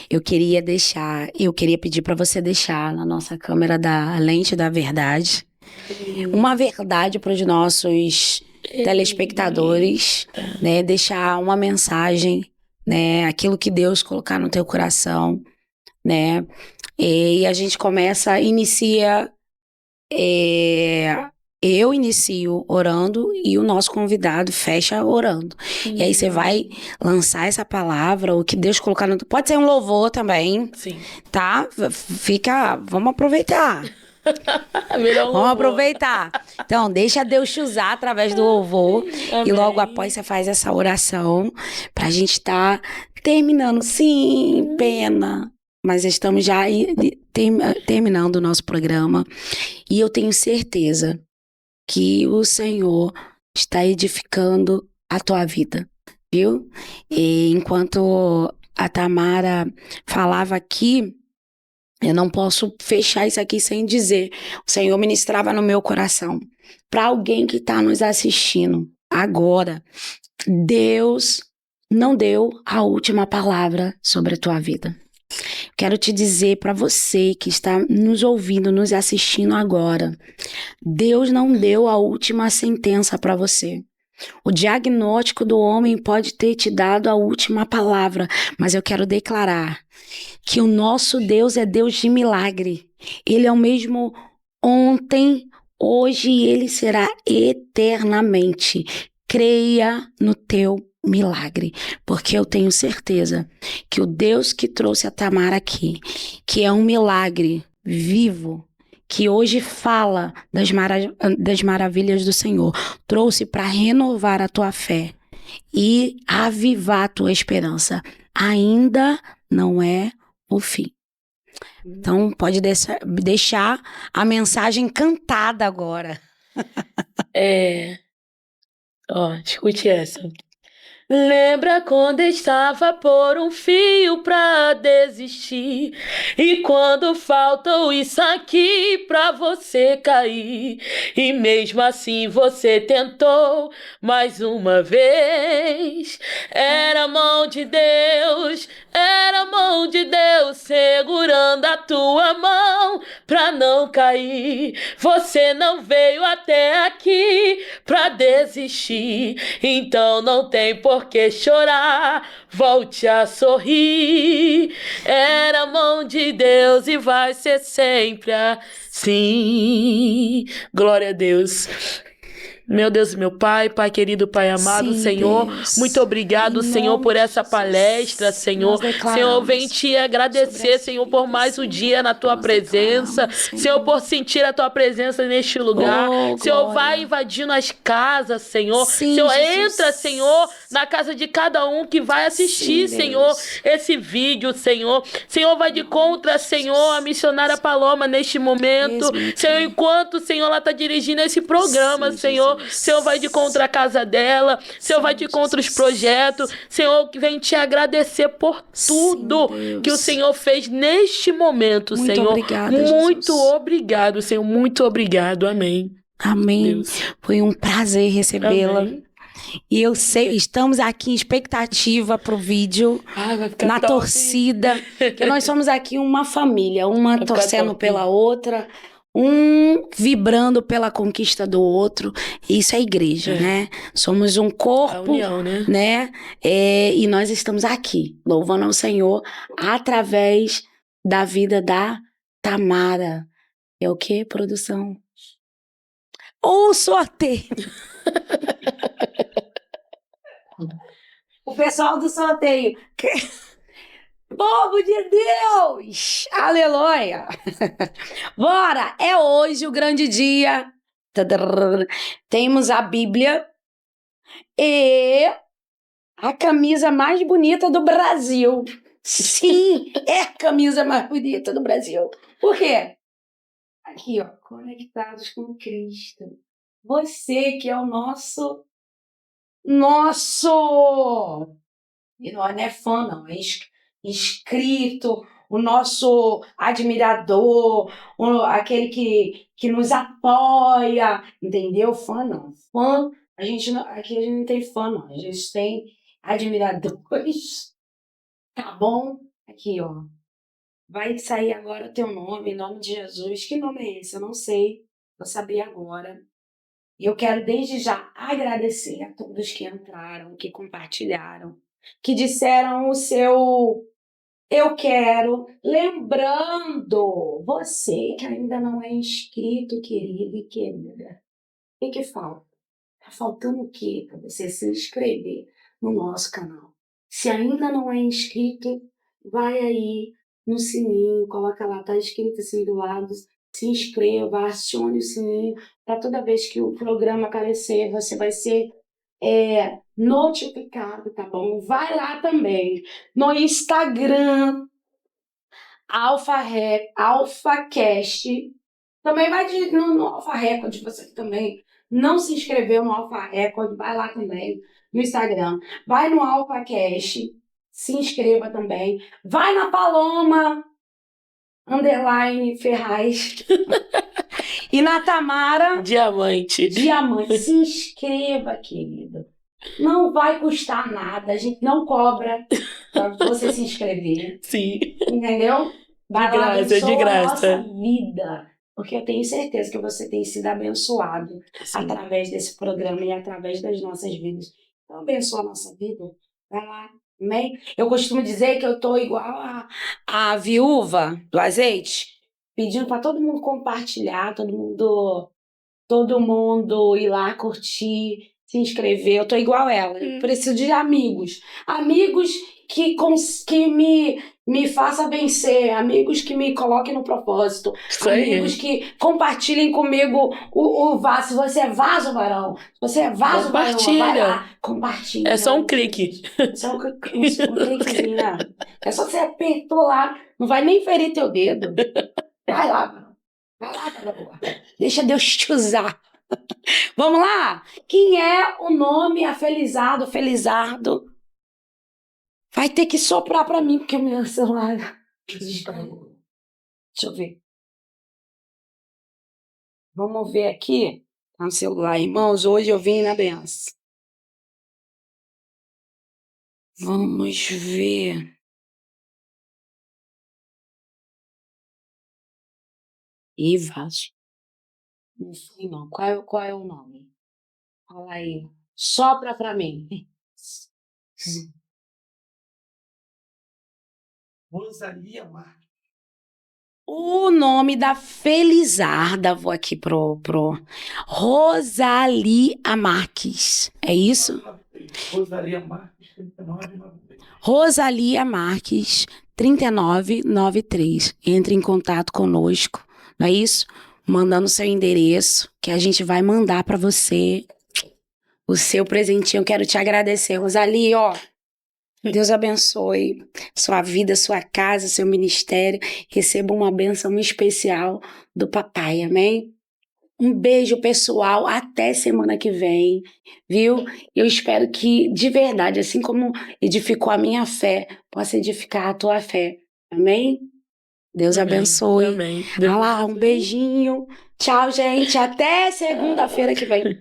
Eu queria pedir para você deixar na nossa câmera da Lente da Verdade uma verdade para os nossos telespectadores, né? Deixar uma mensagem, né? Aquilo que Deus colocar no teu coração, né? E a gente inicia... Eu inicio orando e o nosso convidado fecha orando. E aí você vai lançar essa palavra, o que Deus colocar no... Pode ser um louvor também. Sim. Tá? Vamos aproveitar. Vamos aproveitar. Então, deixa Deus te usar através do louvor. Amém. E logo após você faz essa oração pra gente estar terminando. Sim, pena. Mas estamos já terminando o nosso programa. E eu tenho certeza que o Senhor está edificando a tua vida, viu? E enquanto a Tamara falava aqui, eu não posso fechar isso aqui sem dizer. O Senhor ministrava no meu coração. Para alguém que está nos assistindo agora, Deus não deu a última palavra sobre a tua vida. Quero te dizer para você que está nos ouvindo, nos assistindo agora, Deus não deu a última sentença para você. O diagnóstico do homem pode ter te dado a última palavra, mas eu quero declarar que o nosso Deus é Deus de milagre. Ele é o mesmo ontem, hoje e ele será eternamente. Creia no teu milagre, porque eu tenho certeza que o Deus que trouxe a Tamara aqui, que é um milagre vivo, que hoje fala das maravilhas do Senhor, trouxe para renovar a tua fé e avivar a tua esperança. Ainda não é o fim. Então, pode deixar a mensagem cantada agora. Escute essa. Lembra quando estava por um fio pra desistir? E quando faltou isso aqui pra você cair? E mesmo assim você tentou mais uma vez. Era a mão de Deus, era a mão de Deus segurando a tua mão pra não cair. Você não veio até aqui pra desistir, então não tem por que chorar, volte a sorrir. Era a mão de Deus e vai ser sempre assim. Glória a Deus. Meu Deus, meu Pai, Pai querido, Pai amado, Sim, Senhor, Deus. muito obrigado, Em Senhor, nome por de essa Jesus, palestra, Senhor. nós declaramos Senhor, vem te agradecer, sobre as Senhor, por vidas, mais um Senhor. dia na Tua Nós presença. declaramos, Senhor, por sentir a Tua presença neste lugar. Oh, Senhor, vai glória. invadindo as casas, Senhor. Sim, Senhor, Jesus. entra, Senhor, na casa de cada um que vai assistir, Sim, Senhor, Deus. esse vídeo, Senhor. Senhor, vai de contra, Senhor, a missionária Paloma neste momento. Mesmo Senhor, aqui. enquanto, Senhor, ela está dirigindo esse programa, Sim, Senhor. Jesus. Senhor, vai de contra a casa dela. Senhor, vai de contra os projetos. Senhor, que vem te agradecer por tudo Deus. que o Senhor fez neste momento, Muito Senhor. obrigada, Muito Jesus. obrigado, Senhor. Muito obrigado. Amém. Amém. Deus. Foi um prazer recebê-la. Amém. E eu sei, estamos aqui em expectativa pro vídeo, Ai, vai ficar na top. torcida, que nós somos aqui uma família, uma Vai ficar torcendo top. pela outra, um vibrando pela conquista do outro. Isso é igreja, né? Somos um A corpo, união, né? né? E nós estamos aqui, louvando ao Senhor através da vida da Tamara. É o quê, produção? O sorteio. O pessoal do sorteio. Povo de Deus! Aleluia! Bora! É hoje o grande dia. Tadrr. Temos a Bíblia e a camisa mais bonita do Brasil. Sim, é a camisa mais bonita do Brasil. Por quê? Aqui, ó, conectados com Cristo. Você que é o nosso... E não é fã, não. É inscrito, o nosso admirador, aquele que nos apoia, entendeu? Fã não. Fã, aqui a gente não tem fã, não. A gente tem admiradores, tá bom? Aqui, ó. Vai sair agora o teu nome, em nome de Jesus. Que nome é esse? Eu não sei. Vou saber agora. E eu quero desde já agradecer a todos que entraram, que compartilharam, que disseram o seu eu quero. Lembrando, você que ainda não é inscrito, querido e querida, o que falta? Tá faltando o quê para você se inscrever no nosso canal? Se ainda não é inscrito, vai aí no sininho, coloca lá, tá escrito assim do lado, se inscreva, acione o sininho, para toda vez que o programa aparecer, você vai ser notificado, tá bom? Vai lá também no Instagram, AlphaCast, também vai no Alpha Record, você também não se inscreveu no Alpha Record, vai lá também no Instagram. Vai no AlphaCast, se inscreva também. Vai na Paloma _Ferraz. E na Tamara Diamante. Diamante. Se inscreva, querido. Não vai custar nada, a gente não cobra pra você se inscrever. Sim. Entendeu? Vai De lá, graça, abençoa de graça. a nossa vida. Porque eu tenho certeza que você tem sido abençoado Sim. através desse programa e através das nossas vidas. Então, abençoa a nossa vida. Vai lá. Amém? Eu costumo dizer que eu tô igual a viúva do azeite, pedindo para todo mundo compartilhar, todo mundo ir lá curtir, se inscrever. Eu tô igual ela. Eu preciso de amigos. Amigos que me façam vencer. Amigos que me coloquem no propósito. Isso aí. Amigos que compartilhem comigo o vaso. Se você é vaso, varão. Se você é vaso, varão, vai lá. Compartilha. É só um clique. É só um cliquezinho, né? É só você apertou lá. Não vai nem ferir teu dedo. Vai lá, varão. Vai lá, varão. Deixa Deus te usar. Vamos lá? Quem é o nome afelizado, felizardo? Vai ter que soprar pra mim, porque o meu celular... Deixa eu ver. Vamos ver aqui. Tá no celular, irmãos. Hoje eu vim na benção. Vamos ver. Ih, vaso. Não sei não. Qual é o nome? Fala aí. Sopra pra mim. Rosalia Marques. O nome da felizarda, vou aqui pro Rosalia Marques. É isso? Rosalia Marques, 3993. Rosalia Marques, 3993. Entre em contato conosco, não é isso? Mandando seu endereço, que a gente vai mandar para você o seu presentinho. Eu quero te agradecer, Rosalia, ó. Deus abençoe sua vida, sua casa, seu ministério. Receba uma bênção especial do papai, amém? Um beijo, pessoal. Até semana que vem, viu? Eu espero que, de verdade, assim como edificou a minha fé, possa edificar a tua fé. Amém? Deus Amém. abençoe. Amém. Vai lá, um beijinho. Tchau, gente. Até segunda-feira que vem.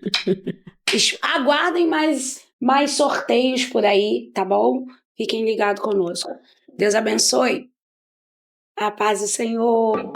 Aguardem mais sorteios por aí, tá bom? Fiquem ligados conosco. Deus abençoe. A paz do Senhor.